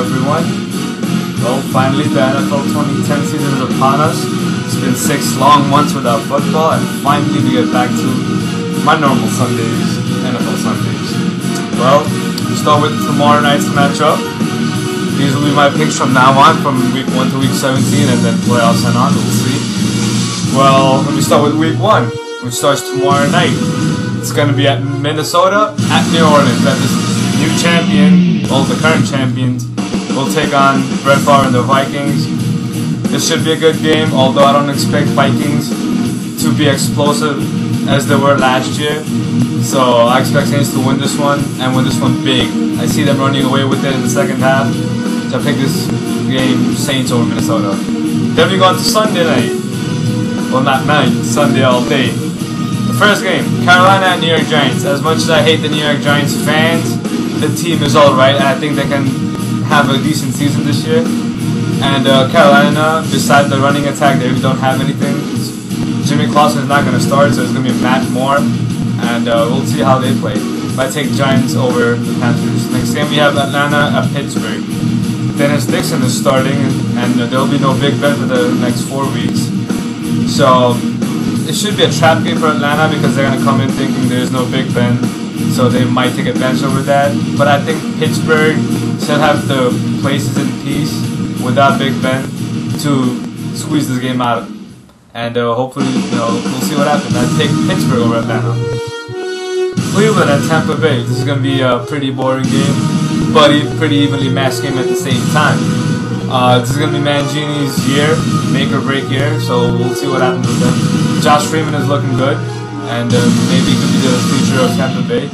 everyone. Well, finally the NFL 2010 season is upon us. It's been 6 long months without football, and finally we get back to my normal Sundays, NFL Sundays. Well, we start with tomorrow night's matchup. These will be my picks from now on, from week 1 to week 17, and then playoffs and on, we'll see. Well, let me start with week 1, which starts tomorrow night. It's going to be at Minnesota, at New Orleans. That is new champion, well, the current champions, will take on Brett Favre and the Vikings. This should be a good game, although I don't expect Vikings to be explosive as they were last year. So I expect Saints to win this one, and win this one big. I see them running away with it in the second half. So I pick this game, Saints over Minnesota. Then we go on to Sunday night. Well, not night, Sunday all day. The first game, Carolina and New York Giants. As much as I hate the New York Giants fans, the team is alright, and I think they can have a decent season this year. And Carolina, besides the running attack, they don't have anything. Jimmy Clausen is not going to start, so it's going to be Matt Moore, and we'll see how they play. But I take Giants over the Panthers. Next game we have Atlanta at Pittsburgh. Dennis Dixon is starting, and there will be no Big Ben for the next 4 weeks. So it should be a trap game for Atlanta because they're going to come in thinking there's no Big Ben, so they might take advantage over that. But I think Pittsburgh should have the places in peace without Big Ben to squeeze this game out. And hopefully, we'll see what happens. I take Pittsburgh over Atlanta. Cleveland and Tampa Bay. This is going to be a pretty boring game, but a pretty evenly matched game at the same time. This is going to be Mangini's year, make or break year, so we'll see what happens with them. Josh Freeman is looking good, and maybe he could be the future of Tampa Bay.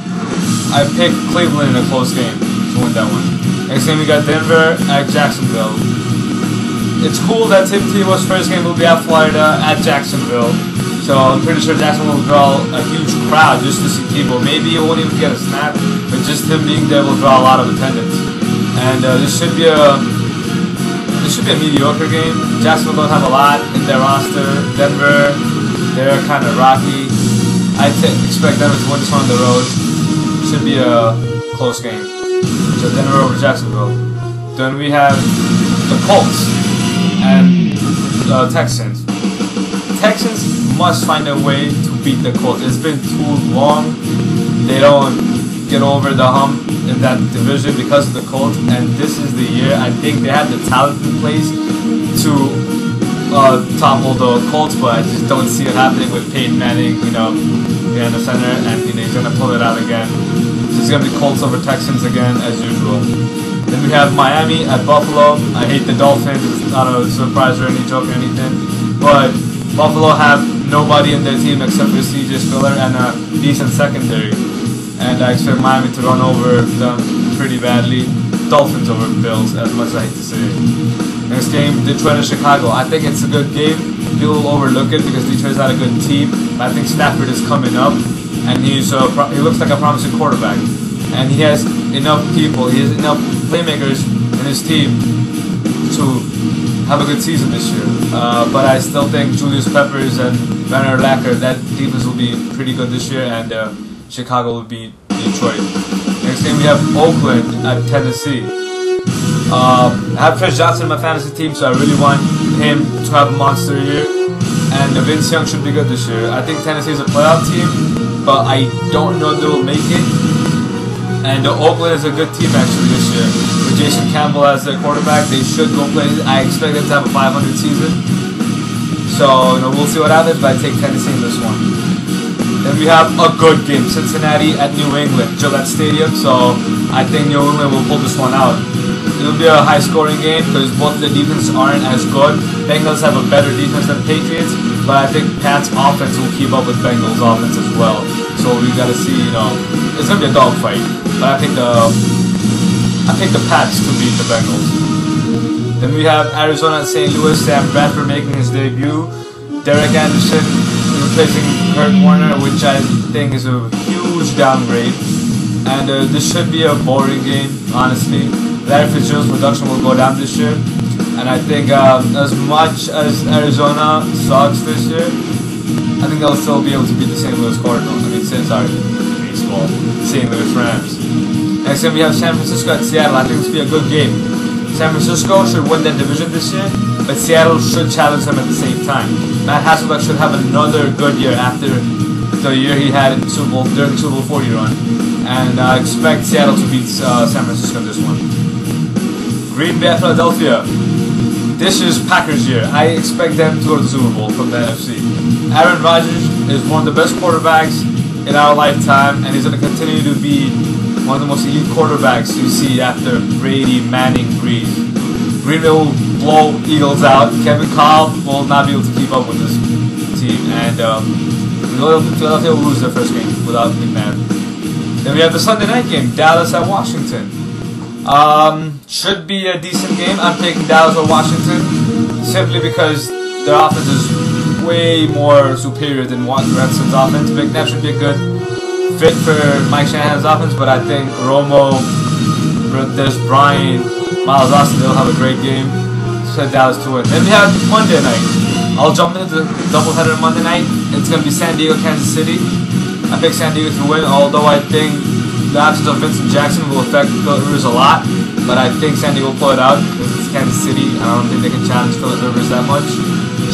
I picked Cleveland in a close game to win that one. Next game we got Denver at Jacksonville. It's cool that Tim Tebow's first game will be at Florida at Jacksonville, so I'm pretty sure Jacksonville will draw a huge crowd just to see Tebow. Maybe he won't even get a snap, but just him being there will draw a lot of attendance. And this should be a mediocre game. Jacksonville don't have a lot in their roster. Denver, they're kind of rocky. I expect Denver to win this one on the road. Should be a close game. So Denver over Jacksonville. Then we have the Colts and Texans. Texans must find a way to beat the Colts. It's been too long. They don't get over the hump in that division because of the Colts, and this is the year. I think they have the talent in place to topple the Colts, but I just don't see it happening with Peyton Manning, behind the center, and he's gonna pull it out again. So it's gonna be Colts over Texans again as usual. Then we have Miami at Buffalo. I hate the Dolphins. It's not a surprise or any joke or anything, but Buffalo have nobody in their team except for C.J. Spiller and a decent secondary. And I expect Miami to run over them pretty badly. Dolphins over Bills, as much as I hate to say it. Next game, Detroit and Chicago. I think it's a good game. People will overlook it because Detroit's not a good team. But I think Stafford is coming up, and he looks like a promising quarterback. And he has enough people, he has enough playmakers in his team to have a good season this year. But I still think Julius Peppers and Werner Lacker, that defense will be pretty good this year, and Chicago will beat Detroit. Next game we have Oakland at Tennessee. I have Chris Johnson in my fantasy team, so I really want him to have a monster year. And Vince Young should be good this year. I think Tennessee is a playoff team, but I don't know if they will make it. And Oakland is a good team actually this year. With Jason Campbell as their quarterback, they should go play. I expect them to have a 500 season. So we'll see what happens, but I take Tennessee in this one. Then we have a good game, Cincinnati at New England, Gillette Stadium. So I think New England will pull this one out. It'll be a high-scoring game because both the defenses aren't as good. Bengals have a better defense than Patriots, but I think Pat's offense will keep up with Bengals' offense as well. So we gotta see, it's gonna be a dogfight. But I think the Pats to beat the Bengals. Then we have Arizona at St. Louis. Sam Bradford making his debut. Derek Anderson replacing Kurt Warner, which I think is a huge downgrade. And this should be a boring game, honestly. Larry Fitzgerald's production will go down this year. And I think as much as Arizona sucks this year, I think they'll still be able to beat the St. Louis Cardinals. St. Louis Rams. Next time we have San Francisco at Seattle. I think this will be a good game. San Francisco should win that division this year, but Seattle should challenge them at the same time. Matt Hasselbeck should have another good year after the year he had in Super Bowl, during the Super Bowl 40 run. And I expect Seattle to beat San Francisco in this one. Green Bay, Philadelphia. This is Packers' year. I expect them to go to the Super Bowl from the NFC. Aaron Rodgers is one of the best quarterbacks in our lifetime, and he's going to continue to be one of the most elite quarterbacks you see after Brady, Manning, Breeze. Green Bay will blow Eagles out. Kevin Kolb will not be able to keep up with this team, and Philadelphia will lose their first game without McMahon. Then we have the Sunday night game, Dallas at Washington. Should be a decent game. I'm taking Dallas or Washington simply because their offense is way more superior than Renson's offense. McNabb should be a good fit for Mike Shanahan's offense, but I think Romo, Des Bryant, Miles Austin, they'll have a great game. So Dallas to win. Then we have Monday night. I'll jump into the doubleheader Monday night. It's going to be San Diego, Kansas City. I pick San Diego to win, although I think the absence of Vincent Jackson will affect Philip Rivers a lot. But I think San Diego will pull it out because it's Kansas City. I don't think they can challenge Philip Rivers that much.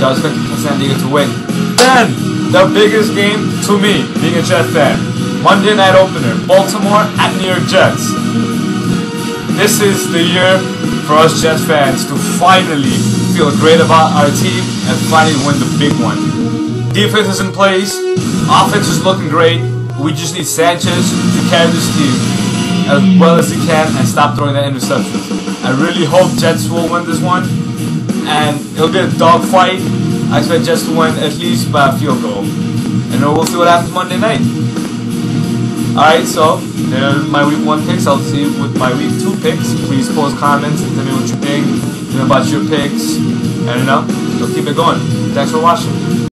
So I expect San Diego to win. Then, the biggest game to me, being a Jet fan. Monday night opener, Baltimore at New York Jets. This is the year for us Jets fans to finally feel great about our team and finally win the big one. Defense is in place, offense is looking great. We just need Sanchez to carry this team as well as he can and stop throwing that interception. I really hope Jets will win this one, and it'll be a dogfight. I expect Jets to win at least by a field goal, and then we'll see what happens Monday night. Alright, so there's my week 1 picks. I'll see you with my week 2 picks. Please post comments and tell me what you think, tell me about your picks, and we'll keep it going. Thanks for watching.